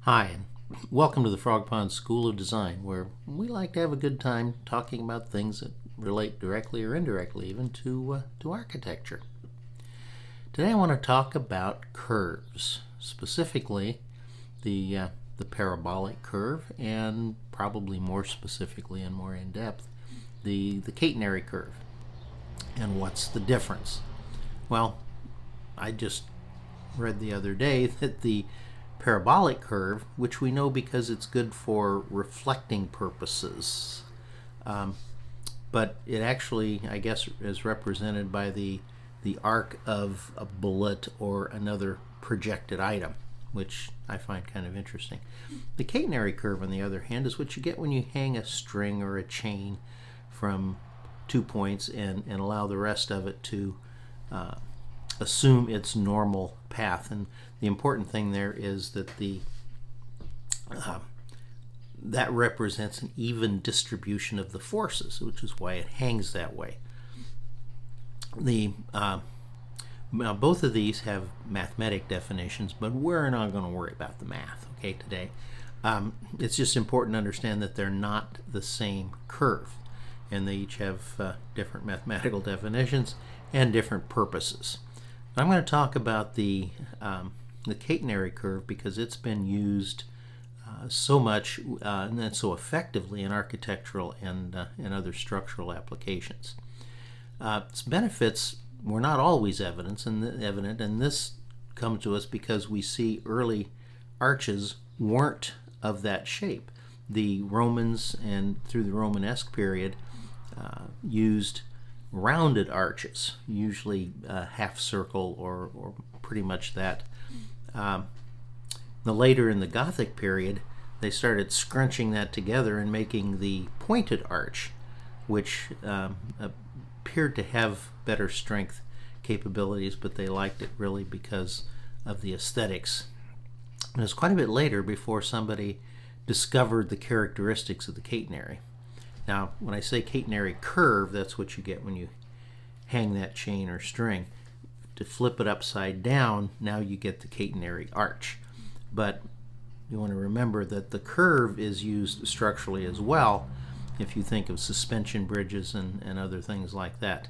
Hi, and welcome to the Frog Pond School of Design, where we like to have a good time talking about things that relate directly or indirectly even to architecture. Today I want to talk about curves, specifically the parabolic curve, and probably more specifically and more in depth, the catenary curve. And what's the difference? Well, I just read the other day that the parabolic curve, which we know because it's good for reflecting purposes, but it actually, I guess, is represented by the arc of a bullet or another projected item, which I find kind of interesting. The catenary curve, on the other hand, is what you get when you hang a string or a chain from 2 points and allow the rest of it to assume its normal path. And the important thing there is that that represents an even distribution of the forces, which is why it hangs that way. Now both of these have mathematic definitions, but we're not going to worry about the math, okay, today. It's just important to understand that they're not the same curve, and they each have different mathematical definitions and different purposes. I'm going to talk about the catenary curve because it's been used so much and so effectively in architectural and other structural applications. Its benefits were not always evident, and this comes to us because we see early arches weren't of that shape. The Romans and through the Romanesque period used rounded arches, usually a half circle or pretty much that. Later in the Gothic period, they started scrunching that together and making the pointed arch, which appeared to have better strength capabilities, but they liked it really because of the aesthetics. And it was quite a bit later before somebody discovered the characteristics of the catenary. Now, when I say catenary curve, that's what you get when you hang that chain or string. To flip it upside down, now you get the catenary arch. But you want to remember that the curve is used structurally as well if you think of suspension bridges and other things like that.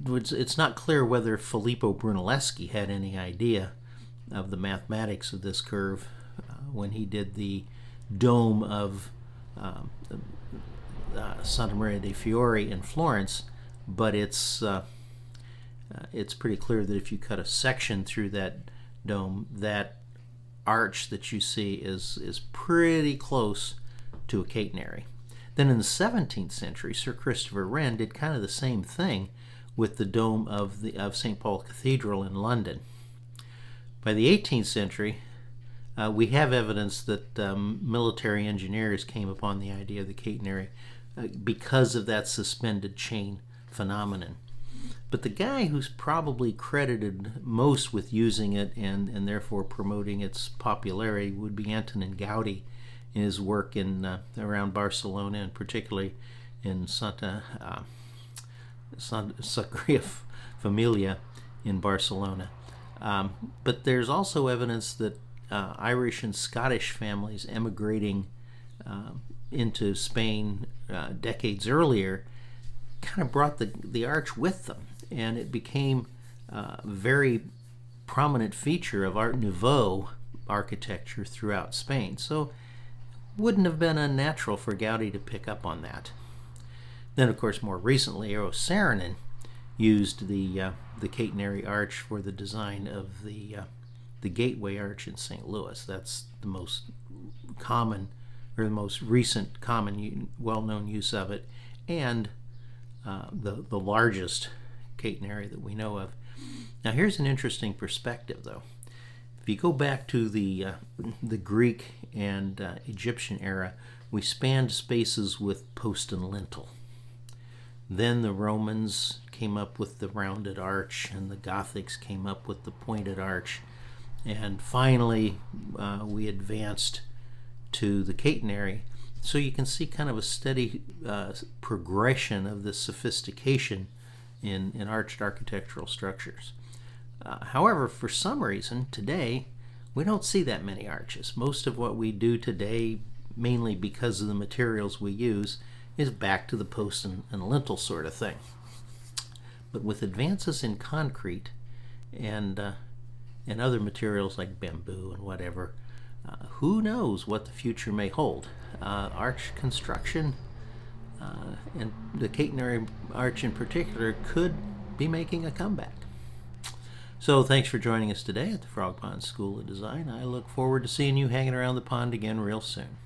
It's not clear whether Filippo Brunelleschi had any idea of the mathematics of this curve when he did the dome of Santa Maria dei Fiori in Florence, but it's pretty clear that if you cut a section through that dome, that arch that you see is pretty close to a catenary. Then in the 17th century, Sir Christopher Wren did kind of the same thing with the dome of St. Paul Cathedral in London. By the 18th century, we have evidence that military engineers came upon the idea of the catenary because of that suspended chain phenomenon. But the guy who's probably credited most with using it and therefore promoting its popularity would be Antonin Gaudi in his work in around Barcelona, and particularly in Sagrada Familia in Barcelona. But there's also evidence that Irish and Scottish families emigrating into Spain decades earlier kind of brought the arch with them, and it became a very prominent feature of Art Nouveau architecture throughout Spain. So it wouldn't have been unnatural for Gaudi to pick up on that. Then, of course, more recently, Eero Saarinen used the catenary arch for the design of the Gateway Arch in St. Louis. That's the most common, or the most recent common, well-known use of it, and the largest catenary that we know of. Now, here's an interesting perspective, though. If you go back to the Greek and Egyptian era, we spanned spaces with post and lintel. Then the Romans came up with the rounded arch, and the Gothics came up with the pointed arch. And finally, we advanced to the catenary. So you can see kind of a steady progression of this sophistication in arched architectural structures. However, for some reason, today, We don't see that many arches. Most of what we do today, mainly because of the materials we use, is back to the post and lintel sort of thing. But with advances in concrete and other materials like bamboo and whatever, who knows what the future may hold. Arch construction, and the Catenary arch in particular, could be making a comeback. So thanks for joining us today at the Frog Pond School of Design. I look forward to seeing you hanging around the pond again real soon.